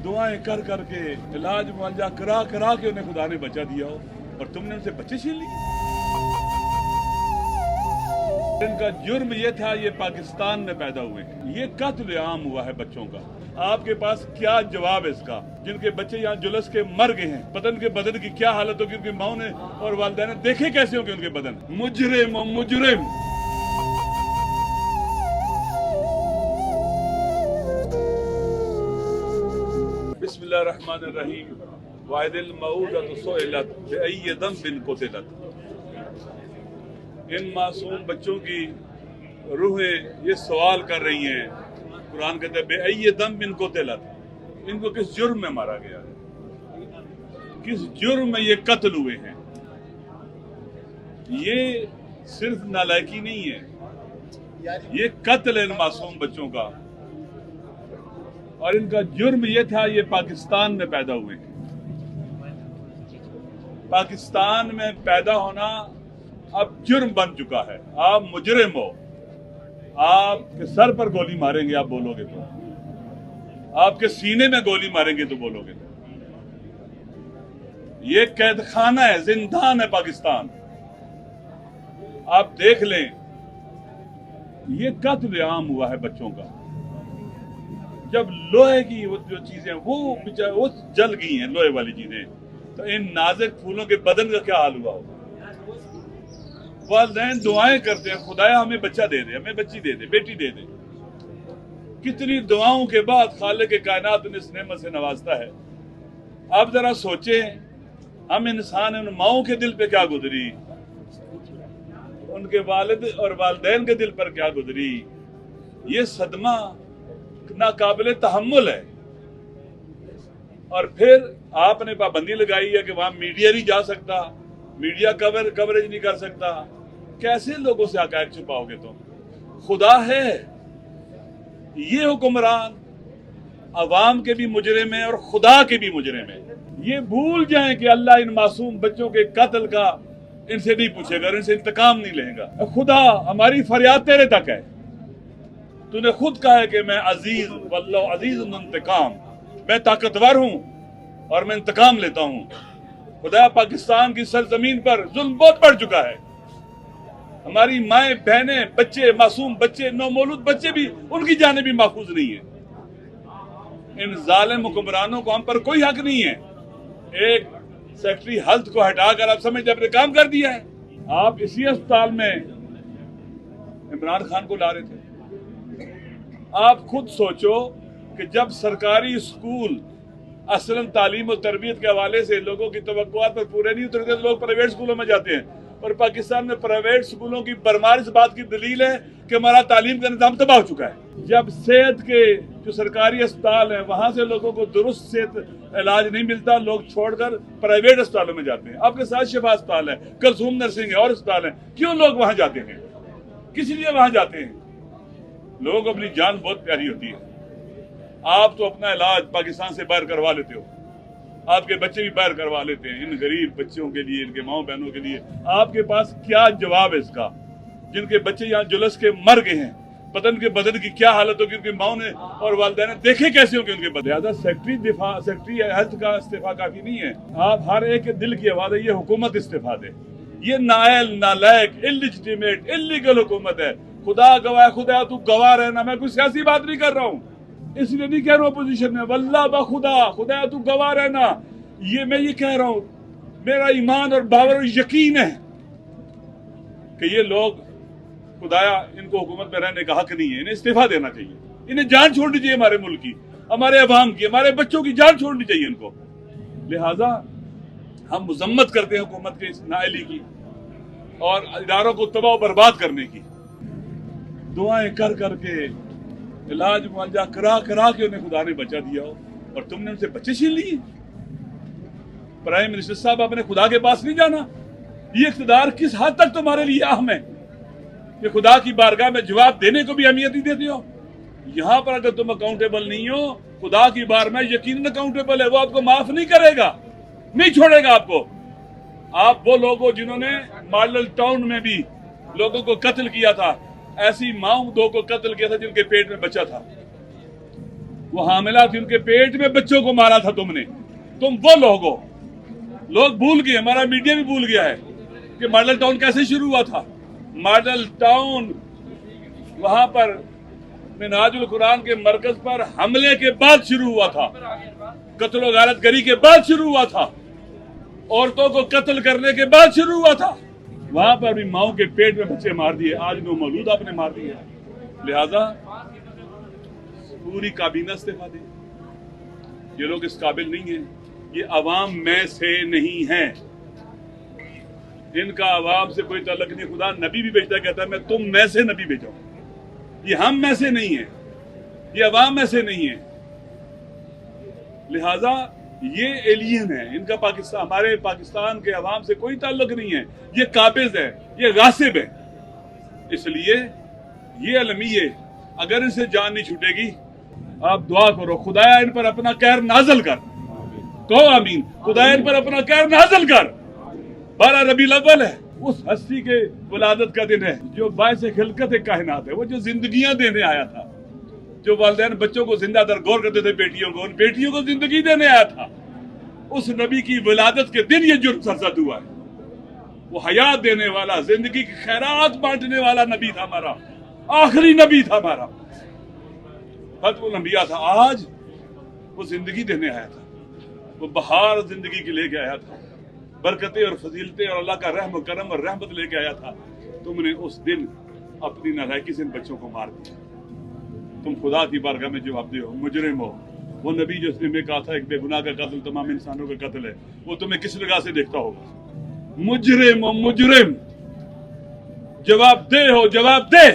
दुआएं कर करके इलाज मुआवजा करा करा के उन्हें खुदा ने बचा दिया हो और तुमने उनसे बच्चे छीन लिए। इनका जुर्म ये था, ये पाकिस्तान में पैदा हुए, ये कत्ल आम हुआ है बच्चों का। आपके पास क्या जवाब है इसका? जिनके बच्चे यहाँ जुलस के मर गए हैं, पता उनके बदन की क्या हालत होगी, उनकी माओ ने और वालिदैन ने देखे कैसे होंगे उनके बदन। मुजरिम मुजरिम। बिस्मिल्लाहिर्रहमानिर्रहीम। वाहिदिल मऊदतु सुइलत बिअय्यि ज़ंबिन क़ुतिलत। इन मासूम बच्चों की रूहें ये सवाल कर रही हैं, कुरान कहता है बिअय्यि ज़ंबिन क़ुतिलत, इनको किस जुर्म में मारा गया है, किस जुर्म में ये कत्ल हुए हैं। ये सिर्फ नालायकी नहीं है, ये कत्ल है इन मासूम बच्चों का। और इनका जुर्म ये था, ये पाकिस्तान में पैदा हुए हैं। पाकिस्तान में पैदा होना अब जुर्म बन चुका है। आप मुजरिम हो, आपके सर पर गोली मारेंगे आप बोलोगे तो, आपके सीने में गोली मारेंगे तो बोलोगे तो। ये कैद खाना है, जिंदान है पाकिस्तान। आप देख लें, ये कत्ल आम हुआ है बच्चों का। जब लोहे की वो जो चीजें वो जल गई हैं, लोहे वाली चीजें, तो इन नाजुक फूलों के बदन का क्या हाल हुआ होगा। वालिदैन दुआएं करते हैं, खुदाया हमें बच्चा दे दे, हमें बच्ची दे दे, बेटी दे दे। कितनी दुआओं के बाद खालिक के कायनात उन्हें इस नेमत से नवाजता है। आप जरा सोचें, हम इंसान उन माओं के दिल पे क्या गुजरी, उनके वालिद और वालिदैन के दिल पर क्या गुजरी। ये सदमा नाकाबिले तहम्मुल है। और फिर आपने पाबंदी लगाई है कि वहां मीडिया नहीं जा सकता, मीडिया कवरेज नहीं कर सकता। कैसे लोगों से हक़ाइक़ छुपाओगे तुम? खुदा है, ये हुक्मरान अवाम के भी मुजरिम है और खुदा के भी मुजरिम है। ये भूल जाएं कि अल्लाह इन मासूम बच्चों के कत्ल का इनसे नहीं पूछेगा, इनसे इंतकाम नहीं लेगा। खुदा हमारी फरियाद तेरे तक है। तूने खुद कहा है कि मैं अजीज वल्लाहु अजीजुन इंतकाम, मैं ताकतवर हूं और मैं इंतकाम लेता हूं। खुदा पाकिस्तान की सरजमीन पर जुल्म बहुत बढ़ चुका है। हमारी माएं बहनें बच्चे, मासूम बच्चे, नौमौलूद बच्चे भी, उनकी जानें भी महफूज नहीं है। इन जालिम हुक्मरानों को हम पर कोई हक नहीं है। एक सेक्रेटरी हेल्थ को हटाकर आप समझते अपने काम कर दिया है। आप इसी अस्पताल में इमरान खान को ला रहे थे। आप खुद सोचो कि जब सरकारी स्कूल असलन तालीम और तरबियत के हवाले से लोगों की तवक्कुआत पर पूरे नहीं उतरते, लोग प्राइवेट स्कूलों में जाते हैं। और पाकिस्तान में प्राइवेट स्कूलों की भरमार इस बात की दलील है कि हमारा तालीम का निज़ाम तबाह हो चुका है। जब सेहत के जो सरकारी अस्पताल हैं वहां से लोगों को दुरुस्त सेहत इलाज नहीं मिलता, लोग छोड़कर प्राइवेट अस्पतालों में जाते हैं। आपके साथ शिफा अस्पताल है, कलसूम नर्सिंग है और अस्पताल है। क्यों लोग वहां जाते हैं? किस लिए वहां जाते हैं? लोगों को अपनी जान बहुत प्यारी होती है। आप तो अपना इलाज पाकिस्तान से बाहर करवा लेते हो, आपके बच्चे भी बाहर करवा लेते हैं। इन गरीब बच्चों के लिए, इनके माओ बहनों के लिए आपके पास क्या जवाब है इसका? जिनके बच्चे यहाँ जुलस के मर गए हैं, पता उनके बदन की क्या हालत होगी, उनकी माओ ने और वालिदैन ने देखे कैसे होंगे उनके बदन। सेक्रेटरी हेल्थ का इस्तीफा काफी नहीं है। आप हर एक के दिल की आवाज है, ये हुकूमत इस्तीफा दे। ये नायल, नालायक, इलिजिटिमेट, इलीगल हुकूमत है। खुदा गवाह, खुदा तू गवाह रहना। मैं कोई सियासी बात नहीं कर रहा हूँ, इसलिए नहीं कह रहा हूँ अपोजिशन में, वल्लाह बखुदा, खुदा तू गवाह रहना। मैं ये कह रहा हूँ, मेरा ईमान और बावर और यकीन है कि ये लोग, खुदाया इनको हुकूमत में रहने का हक नहीं है, इन्हें इस्तीफा देना चाहिए, इन्हें जान छोड़नी चाहिए, हमारे मुल्क की, हमारे अवाम की, हमारे बच्चों की जान छोड़नी चाहिए इनको। लिहाजा हम मजम्मत करते हैं हुकूमत के इस नाअहली की और इदारों को तबाह बर्बाद करने की। दुआएं कर करके इलाज मुआवजा करा करा के उन्हें खुदा ने बचा दिया हो और तुमने उनसे बच्चे छीन लिए। प्राइम मिनिस्टर साहब, आपने खुदा के पास नहीं जाना? ये इख्तिदार किस हद तक तुम्हारे लिए अहम है कि खुदा की बारगाह में जवाब देने को भी अहमियत नहीं देते हो। यहाँ पर अगर तुम अकाउंटेबल नहीं हो, खुदा की बार में यकीनन अकाउंटेबल है। वो आपको माफ नहीं करेगा, नहीं छोड़ेगा आपको। आप वो लोग हो जिन्होंने मॉडल टाउन में भी लोगों को कत्ल किया था, ऐसी माओ दो को कत्ल किया था जिनके पेट में बच्चा था। وہ حاملہ تھی، ان کے پیٹ میں بچوں کو مارا تھا تم نے. تم وہ لوگ بھول گئے، ہمارا میڈیا بھی بھول گیا ہے کہ ماڈل ٹاؤن کیسے شروع ہوا تھا. ماڈل ٹاؤن وہاں پر منہاج القرآن کے مرکز پر حملے کے بعد شروع ہوا تھا، قتل و غارت گری کے بعد شروع ہوا تھا، عورتوں کو قتل کرنے کے بعد شروع ہوا تھا. وہاں پر بھی ماؤں کے پیٹ میں بچے مار دیے، آج نو مولود آپ نے مار دیے. لہذا پوری کابینہ استعفا دے. یہ لوگ اس قابل نہیں ہیں، یہ عوام میں سے نہیں ہیں، ان کا عوام سے کوئی تعلق نہیں. خدا نبی بھی بھیجتا کہتا ہے میں تم میں سے نبی بھیجا ہوں. یہ ہم میں سے نہیں ہیں، یہ عوام میں سے نہیں ہیں. لہذا یہ ایلین ہے، ان کا پاکستان، ہمارے پاکستان کے عوام سے کوئی تعلق نہیں ہے. یہ قابض ہے، یہ غاصب ہے. اس لیے یہ المیہ اگر ان سے جان نہیں چھوٹے گی، آپ دعا کرو خدایا ان پر اپنا قہر نازل کر. کہو آمین. خدایا ان پر اپنا قہر نازل کر. 12 ربیع الاول ہے، اس ہستی کے ولادت کا دن ہے جو باعث خلقت کائنات ہے، وہ جو زندگیاں دینے آیا تھا، جو والدین بچوں کو زندہ درگور کرتے تھے، بیٹیوں کو، ان بیٹیوں کو زندگی دینے آیا تھا. اس نبی کی ولادت کے دن یہ جرم سرزد ہوا ہے. وہ حیات دینے والا، زندگی کی خیرات بانٹنے والا نبی تھا ہمارا، آخری نبی تھا ہمارا، ختم الانبیاء تھا. آج وہ زندگی دینے آیا تھا، وہ بہار زندگی کی لے کے آیا تھا، برکتیں اور فضیلتیں اور اللہ کا رحم و کرم اور رحمت لے کے آیا تھا. تم نے اس دن اپنی نالائکی سے ان بچوں کو مار دیا. تم خدا کی بارگاہ میں جواب دہ ہو، مجرم ہو. وہ نبی جس نے کہا تھا ایک بے گناہ کا قتل تمام انسانوں کا قتل ہے، وہ تمہیں کس نگاہ سے دیکھتا ہوگا؟ مجرم ہو، مجرم. جواب دہ ہو، جواب دہ.